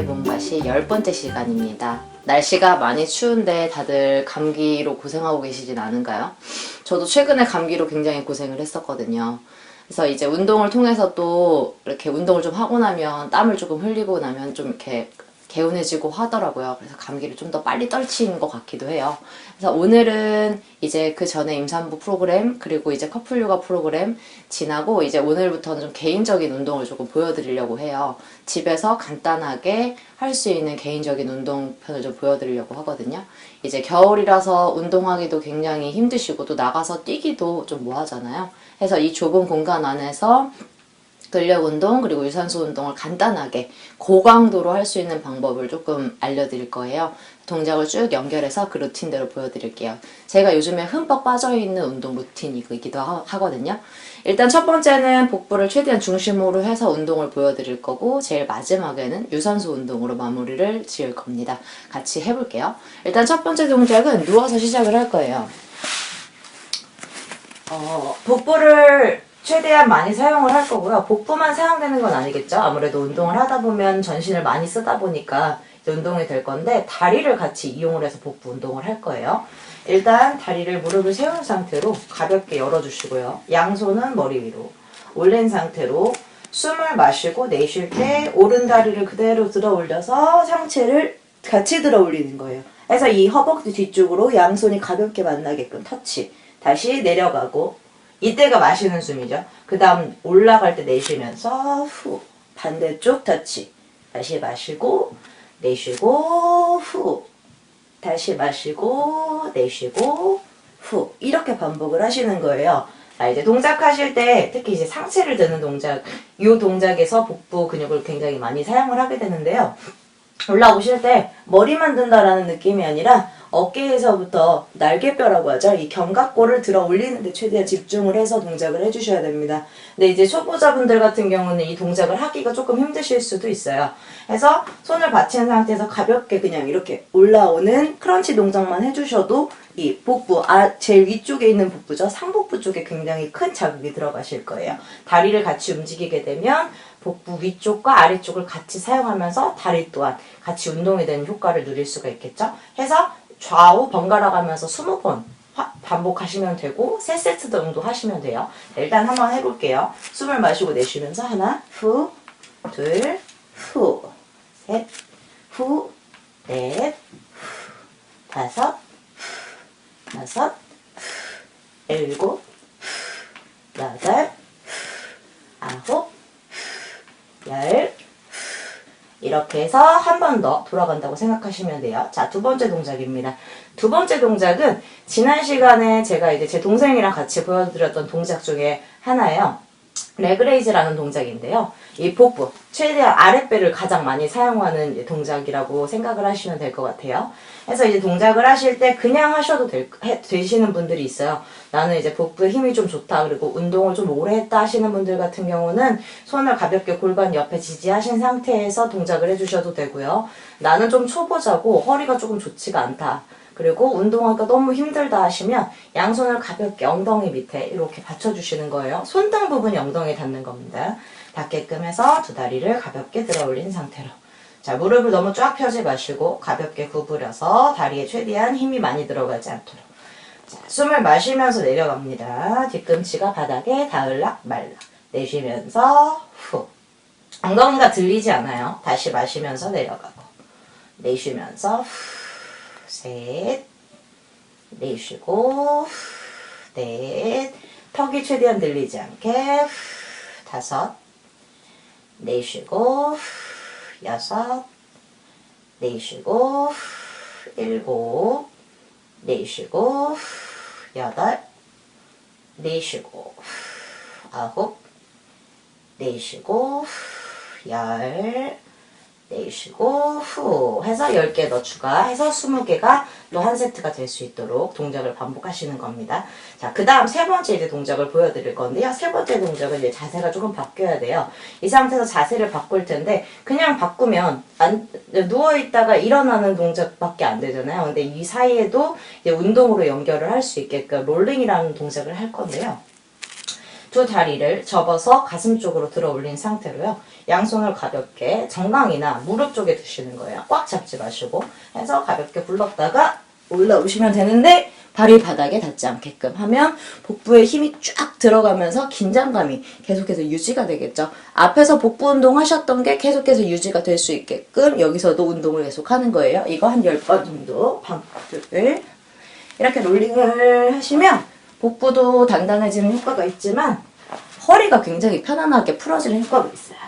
새해 몸과시 10번째 시간입니다. 날씨가 많이 추운데 다들 감기로 고생하고 계시진 않은가요? 저도 최근에 감기로 굉장히 고생을 했었거든요. 그래서 이제 운동을 통해서 또 이렇게 운동을 좀 하고 나면 땀을 조금 흘리고 나면 좀 이렇게 개운해지고 하더라고요. 그래서 감기를 좀 더 빨리 떨치는 것 같기도 해요. 그래서 오늘은 이제 그 전에 임산부 프로그램 그리고 이제 커플 요가 프로그램 지나고 이제 오늘부터는 좀 개인적인 운동을 조금 보여드리려고 해요. 집에서 간단하게 할 수 있는 개인적인 운동편을 좀 보여드리려고 하거든요. 이제 겨울이라서 운동하기도 굉장히 힘드시고 또 나가서 뛰기도 좀 뭐하잖아요. 그래서 이 좁은 공간 안에서 근력 운동 그리고 유산소 운동을 간단하게 고강도로 할 수 있는 방법을 조금 알려드릴 거예요. 동작을 쭉 연결해서 그 루틴대로 보여드릴게요. 제가 요즘에 흠뻑 빠져있는 운동 루틴이기도 하거든요. 일단 첫 번째는 복부를 최대한 중심으로 해서 운동을 보여드릴 거고 제일 마지막에는 유산소 운동으로 마무리를 지을 겁니다. 같이 해볼게요. 일단 첫 번째 동작은 누워서 시작을 할 거예요. 복부를 최대한 많이 사용을 할 거고요. 복부만 사용되는 건 아니겠죠. 아무래도 운동을 하다 보면 전신을 많이 쓰다 보니까 운동이 될 건데 다리를 같이 이용을 해서 복부 운동을 할 거예요. 일단 다리를 무릎을 세운 상태로 가볍게 열어주시고요. 양손은 머리 위로 올린 상태로 숨을 마시고 내쉴 때 오른 다리를 그대로 들어 올려서 상체를 같이 들어 올리는 거예요. 그래서 이 허벅지 뒤쪽으로 양손이 가볍게 만나게끔 터치. 다시 내려가고 이때가 마시는 숨이죠. 그 다음 올라갈 때 내쉬면서 후 반대쪽 터치. 다시 마시고 내쉬고 후 다시 마시고 내쉬고 후 이렇게 반복을 하시는 거예요. 자, 이제 동작하실 때 특히 이제 상체를 드는 동작 이 동작에서 복부 근육을 굉장히 많이 사용을 하게 되는데요. 올라오실 때 머리만 든다라는 느낌이 아니라 어깨에서부터 날개뼈라고 하죠. 이 견갑골을 들어 올리는데 최대한 집중을 해서 동작을 해주셔야 됩니다. 근데 이제 초보자분들 같은 경우는 이 동작을 하기가 조금 힘드실 수도 있어요. 그래서 손을 받친 상태에서 가볍게 그냥 이렇게 올라오는 크런치 동작만 해주셔도 이 복부, 제일 위쪽에 있는 복부죠. 상복부 쪽에 굉장히 큰 자극이 들어가실 거예요. 다리를 같이 움직이게 되면 복부 위쪽과 아래쪽을 같이 사용하면서 다리 또한 같이 운동이 되는 효과를 누릴 수가 있겠죠. 해서 좌우 번갈아 가면서 20번 반복하시면 되고 3세트 정도 하시면 돼요. 일단 한번 해볼게요. 숨을 마시고 내쉬면서 하나, 후, 둘, 후, 셋, 후, 넷, 후, 다섯, 여섯, 일곱, 여덟, 아홉, 열 이렇게 해서 한 번 더 돌아간다고 생각하시면 돼요. 자, 두 번째 동작입니다. 두 번째 동작은 지난 시간에 제가 이제 제 동생이랑 같이 보여드렸던 동작 중에 하나예요. 레그레이즈라는 동작인데요. 이 복부, 최대한 아랫배를 가장 많이 사용하는 동작이라고 생각을 하시면 될 것 같아요. 그래서 이제 동작을 하실 때 그냥 하셔도 되시는 분들이 있어요. 나는 이제 복부에 힘이 좀 좋다, 그리고 운동을 좀 오래 했다 하시는 분들 같은 경우는 손을 가볍게 골반 옆에 지지하신 상태에서 동작을 해주셔도 되고요. 나는 좀 초보자고 허리가 조금 좋지가 않다, 그리고 운동하기가 너무 힘들다 하시면 양손을 가볍게 엉덩이 밑에 이렇게 받쳐주시는 거예요. 손등 부분이 엉덩이에 닿는 겁니다. 닿게끔 해서 두 다리를 가볍게 들어 올린 상태로. 자, 무릎을 너무 쫙 펴지 마시고 가볍게 구부려서 다리에 최대한 힘이 많이 들어가지 않도록. 자, 숨을 마시면서 내려갑니다. 뒤꿈치가 바닥에 닿을락 말락. 내쉬면서 후. 엉덩이가 들리지 않아요. 다시 마시면서 내려가고. 내쉬면서 후. 셋. 내쉬고 후. 넷. 턱이 최대한 들리지 않게 후. 다섯. 내쉬고 후. 여섯. 내쉬고 후. 일곱. 내쉬고 후. 여덟. 내쉬고 후. 아홉. 내쉬고 후. 열. 내쉬고 후 해서 10개 더 추가해서 20개가 또 한 세트가 될 수 있도록 동작을 반복하시는 겁니다. 자, 그 다음 세 번째 이제 동작을 보여드릴 건데요. 세 번째 동작은 이제 자세가 조금 바뀌어야 돼요. 이 상태에서 자세를 바꿀 텐데 그냥 바꾸면 누워있다가 일어나는 동작밖에 안 되잖아요. 근데 이 사이에도 이제 운동으로 연결을 할 수 있게끔 롤링이라는 동작을 할 건데요. 두 다리를 접어서 가슴 쪽으로 들어 올린 상태로요. 양손을 가볍게 정강이나 무릎 쪽에 두시는 거예요. 꽉 잡지 마시고 해서 가볍게 굴렀다가 올라오시면 되는데 발이 바닥에 닿지 않게끔 하면 복부에 힘이 쫙 들어가면서 긴장감이 계속해서 유지가 되겠죠. 앞에서 복부 운동 하셨던 게 계속해서 유지가 될 수 있게끔 여기서도 운동을 계속 하는 거예요. 이거 한 10번 정도 반복을 이렇게 롤링을 하시면 복부도 단단해지는 효과가 있지만 허리가 굉장히 편안하게 풀어지는 효과가 있어요.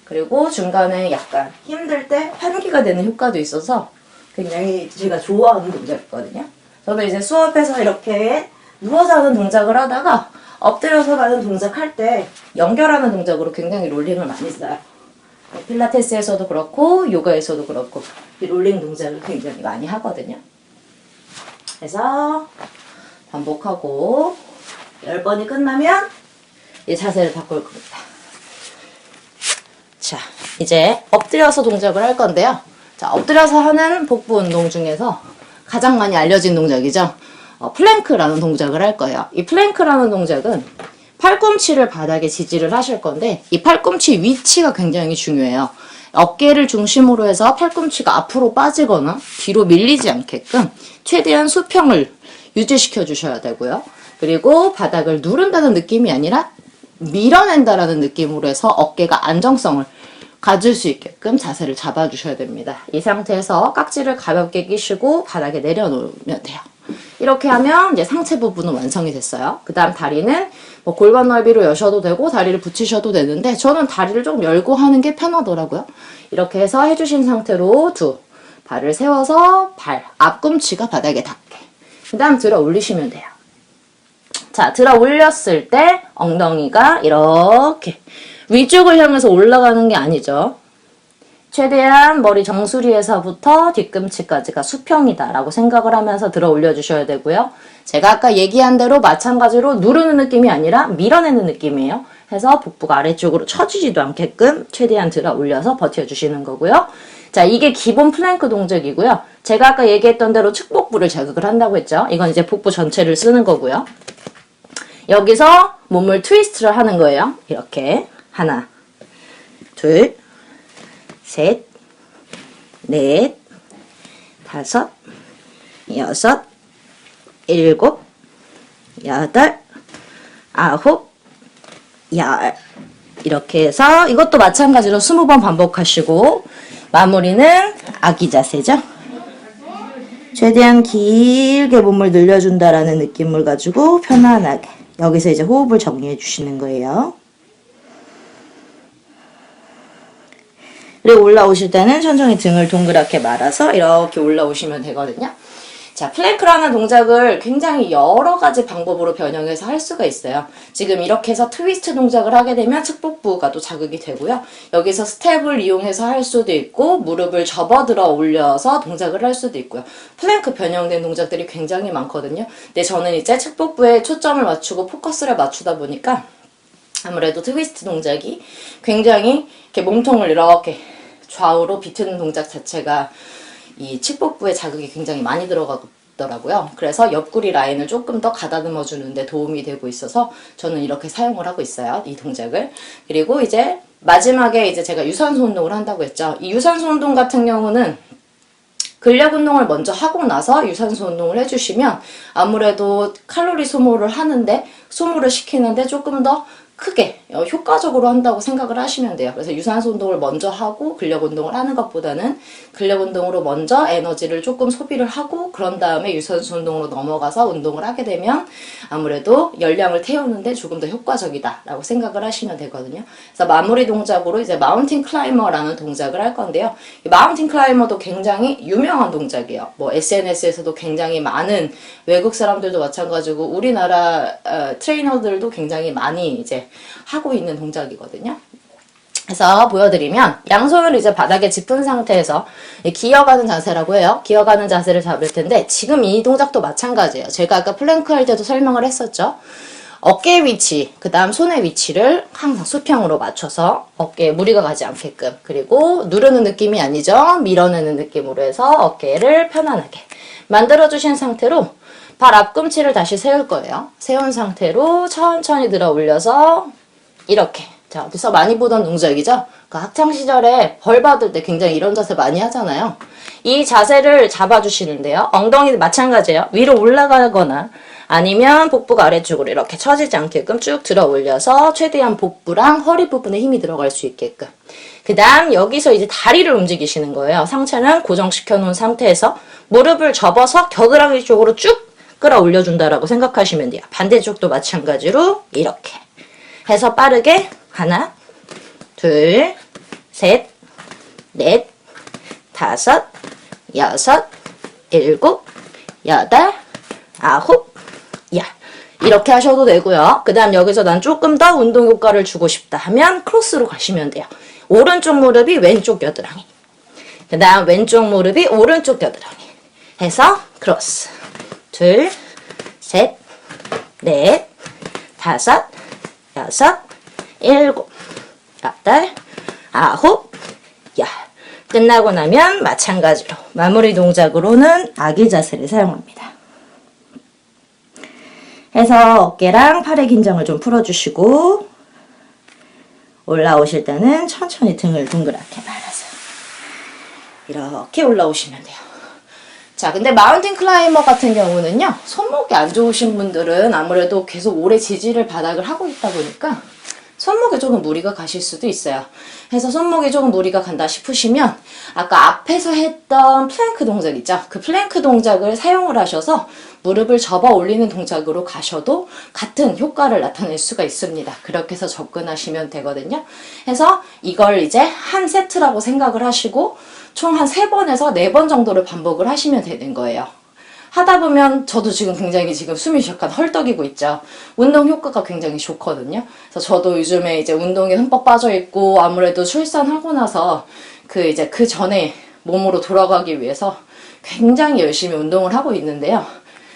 그리고 중간에 약간 힘들 때 환기가 되는 효과도 있어서 굉장히 제가 좋아하는 동작이거든요. 저도 이제 수업에서 이렇게 누워서 하는 동작을 하다가 엎드려서 가는 동작 할 때 연결하는 동작으로 굉장히 롤링을 많이 써요. 필라테스에서도 그렇고 요가에서도 그렇고 이 롤링 동작을 굉장히 많이 하거든요. 그래서 반복하고 10번이 끝나면 이 자세를 바꿀 겁니다. 자, 이제 엎드려서 동작을 할 건데요. 자, 엎드려서 하는 복부 운동 중에서 가장 많이 알려진 동작이죠. 플랭크라는 동작을 할 거예요. 이 플랭크라는 동작은 팔꿈치를 바닥에 지지를 하실 건데 이 팔꿈치 위치가 굉장히 중요해요. 어깨를 중심으로 해서 팔꿈치가 앞으로 빠지거나 뒤로 밀리지 않게끔 최대한 수평을 유지시켜 주셔야 되고요. 그리고 바닥을 누른다는 느낌이 아니라 밀어낸다라는 느낌으로 해서 어깨가 안정성을 가질 수 있게끔 자세를 잡아주셔야 됩니다. 이 상태에서 깍지를 가볍게 끼시고 바닥에 내려놓으면 돼요. 이렇게 하면 이제 상체 부분은 완성이 됐어요. 그 다음 다리는 뭐 골반 넓이로 여셔도 되고 다리를 붙이셔도 되는데 저는 다리를 좀 열고 하는 게 편하더라고요. 이렇게 해서 해주신 상태로 발을 세워서 발 앞꿈치가 바닥에 닿게. 그 다음 들어 올리시면 돼요. 자, 들어 올렸을 때 엉덩이가 이렇게 위쪽을 향해서 올라가는 게 아니죠. 최대한 머리 정수리에서부터 뒤꿈치까지가 수평이다 라고 생각을 하면서 들어 올려주셔야 되고요. 제가 아까 얘기한 대로 마찬가지로 누르는 느낌이 아니라 밀어내는 느낌이에요. 해서 복부가 아래쪽으로 처지지도 않게끔 최대한 들어 올려서 버텨주시는 거고요. 자, 이게 기본 플랭크 동작이고요. 제가 아까 얘기했던 대로 측복부를 자극을 한다고 했죠. 이건 이제 복부 전체를 쓰는 거고요. 여기서 몸을 트위스트를 하는 거예요. 이렇게 하나, 둘, 셋, 넷, 다섯, 여섯, 일곱, 여덟, 아홉, 열. 이렇게 해서 이것도 마찬가지로 20번 반복하시고 마무리는 아기 자세죠. 최대한 길게 몸을 늘려준다라는 느낌을 가지고 편안하게 여기서 이제 호흡을 정리해 주시는 거예요. 그리고 올라오실 때는 천천히 등을 동그랗게 말아서 이렇게 올라오시면 되거든요. 자, 플랭크라는 동작을 굉장히 여러 가지 방법으로 변형해서 할 수가 있어요. 지금 이렇게 해서 트위스트 동작을 하게 되면 측복부가 또 자극이 되고요. 여기서 스텝을 이용해서 할 수도 있고 무릎을 접어들어 올려서 동작을 할 수도 있고요. 플랭크 변형된 동작들이 굉장히 많거든요. 근데 저는 이제 측복부에 초점을 맞추고 포커스를 맞추다 보니까 아무래도 트위스트 동작이 굉장히 이렇게 몸통을 이렇게 좌우로 비트는 동작 자체가 이 측복부에 자극이 굉장히 많이 들어가더라고요. 그래서 옆구리 라인을 조금 더 가다듬어 주는데 도움이 되고 있어서 저는 이렇게 사용을 하고 있어요. 이 동작을. 그리고 이제 마지막에 이제 제가 유산소 운동을 한다고 했죠. 이 유산소 운동 같은 경우는 근력 운동을 먼저 하고 나서 유산소 운동을 해주시면 아무래도 칼로리 소모를 하는데 소모를 시키는데 조금 더 크게 효과적으로 한다고 생각을 하시면 돼요. 그래서 유산소 운동을 먼저 하고 근력 운동을 하는 것보다는 근력 운동으로 먼저 에너지를 조금 소비를 하고 그런 다음에 유산소 운동으로 넘어가서 운동을 하게 되면 아무래도 열량을 태우는데 조금 더 효과적이다 라고 생각을 하시면 되거든요. 그래서 마무리 동작으로 이제 마운틴 클라이머라는 동작을 할 건데요. 이 마운틴 클라이머도 굉장히 유명한 동작이에요. 뭐 SNS에서도 굉장히 많은 외국 사람들도 마찬가지고 우리나라 트레이너들도 굉장히 많이 이제 하고 있는 동작이거든요. 그래서 보여드리면 양손을 이제 바닥에 짚은 상태에서 기어가는 자세라고 해요. 기어가는 자세를 잡을 텐데 지금 이 동작도 마찬가지예요. 제가 아까 플랭크 할 때도 설명을 했었죠. 어깨 위치, 그 다음 손의 위치를 항상 수평으로 맞춰서 어깨에 무리가 가지 않게끔 그리고 누르는 느낌이 아니죠. 밀어내는 느낌으로 해서 어깨를 편안하게 만들어주신 상태로 발 앞꿈치를 다시 세울 거예요. 세운 상태로 천천히 들어 올려서 이렇게. 자, 어디서 많이 보던 동작이죠? 그 학창 시절에 벌 받을 때 굉장히 이런 자세 많이 하잖아요. 이 자세를 잡아주시는데요. 엉덩이 마찬가지예요. 위로 올라가거나 아니면 복부가 아래쪽으로 이렇게 처지지 않게끔 쭉 들어 올려서 최대한 복부랑 허리 부분에 힘이 들어갈 수 있게끔. 그 다음 여기서 이제 다리를 움직이시는 거예요. 상체는 고정시켜 놓은 상태에서 무릎을 접어서 겨드랑이 쪽으로 쭉 끌어올려 준다라고 생각하시면 돼요. 반대쪽도 마찬가지로 이렇게 해서 빠르게 하나, 둘, 셋, 넷, 다섯, 여섯, 일곱, 여덟, 아홉, 열. 이렇게 하셔도 되고요. 그 다음 여기서 난 조금 더 운동 효과를 주고 싶다 하면 크로스로 가시면 돼요. 오른쪽 무릎이 왼쪽 겨드랑이. 그 다음 왼쪽 무릎이 오른쪽 겨드랑이. 해서 크로스. 둘, 셋, 넷, 다섯, 여섯, 일곱, 여덟, 아홉, 열. 끝나고 나면 마찬가지로 마무리 동작으로는 아기 자세를 사용합니다. 해서 어깨랑 팔의 긴장을 좀 풀어주시고 올라오실 때는 천천히 등을 둥그랗게 말아서 이렇게 올라오시면 돼요. 자, 근데 마운틴 클라이머 같은 경우는요, 손목이 안 좋으신 분들은 아무래도 계속 오래 지지를 바닥을 하고 있다 보니까 손목에 조금 무리가 가실 수도 있어요. 그래서 손목에 조금 무리가 간다 싶으시면 아까 앞에서 했던 플랭크 동작 있죠? 그 플랭크 동작을 사용을 하셔서 무릎을 접어 올리는 동작으로 가셔도 같은 효과를 나타낼 수가 있습니다. 그렇게 해서 접근하시면 되거든요. 그래서 이걸 이제 한 세트라고 생각을 하시고 총 한 3번에서 4번 정도를 반복을 하시면 되는 거예요. 하다 보면 저도 지금 굉장히 지금 숨이 약간 헐떡이고 있죠. 운동 효과가 굉장히 좋거든요. 그래서 저도 요즘에 이제 운동에 흠뻑 빠져 있고 아무래도 출산하고 나서 그 전에 몸으로 돌아가기 위해서 굉장히 열심히 운동을 하고 있는데요.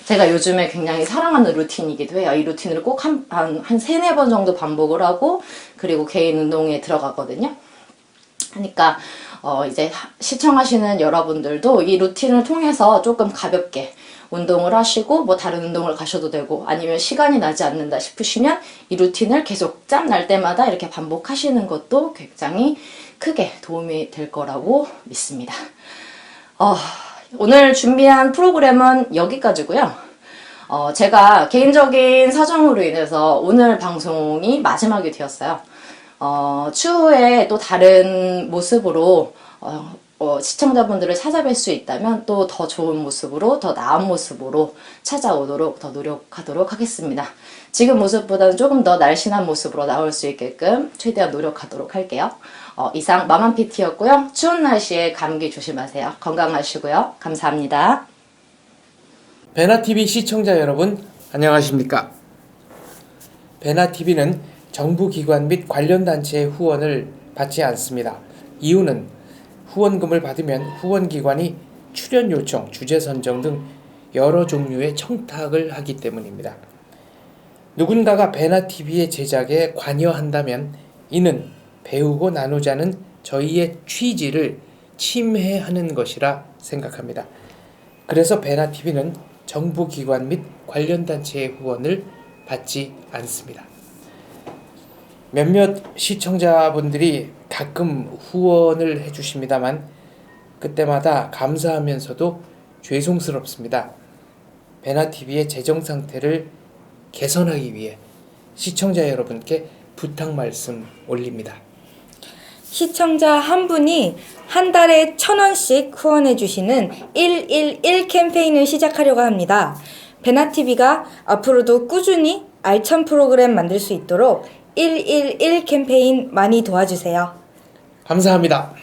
제가 요즘에 굉장히 사랑하는 루틴이기도 해요. 이 루틴을 꼭 한 3, 4번 정도 반복을 하고 그리고 개인 운동에 들어가거든요. 그러니까 이제 시청하시는 여러분들도 이 루틴을 통해서 조금 가볍게 운동을 하시고 뭐 다른 운동을 가셔도 되고 아니면 시간이 나지 않는다 싶으시면 이 루틴을 계속 짬 날 때마다 이렇게 반복하시는 것도 굉장히 크게 도움이 될 거라고 믿습니다. 오늘 준비한 프로그램은 여기까지고요. 제가 개인적인 사정으로 인해서 오늘 방송이 마지막이 되었어요. 추후에 또 다른 모습으로 시청자분들을 찾아뵐 수 있다면 또 더 좋은 모습으로 더 나은 모습으로 찾아오도록 더 노력하도록 하겠습니다. 지금 모습보다는 조금 더 날씬한 모습으로 나올 수 있게끔 최대한 노력하도록 할게요. 이상 마맘PT였고요. 추운 날씨에 감기 조심하세요. 건강하시고요. 감사합니다. 베나TV 시청자 여러분 안녕하십니까. 베나TV는 정부기관 및 관련 단체의 후원을 받지 않습니다. 이유는 후원금을 받으면 후원기관이 출연 요청, 주제 선정 등 여러 종류의 청탁을 하기 때문입니다. 누군가가 베나TV의 제작에 관여한다면 이는 배우고 나누자는 저희의 취지를 침해하는 것이라 생각합니다. 그래서 베나TV는 정부기관 및 관련 단체의 후원을 받지 않습니다. 몇몇 시청자분들이 가끔 후원을 해주십니다만 그때마다 감사하면서도 죄송스럽습니다. 베나TV의 재정 상태를 개선하기 위해 시청자 여러분께 부탁 말씀 올립니다. 시청자 한 분이 한 달에 1,000원씩 후원해 주시는 111 캠페인을 시작하려고 합니다. 베나TV가 앞으로도 꾸준히 알찬 프로그램 만들 수 있도록 111 캠페인 많이 도와주세요. 감사합니다.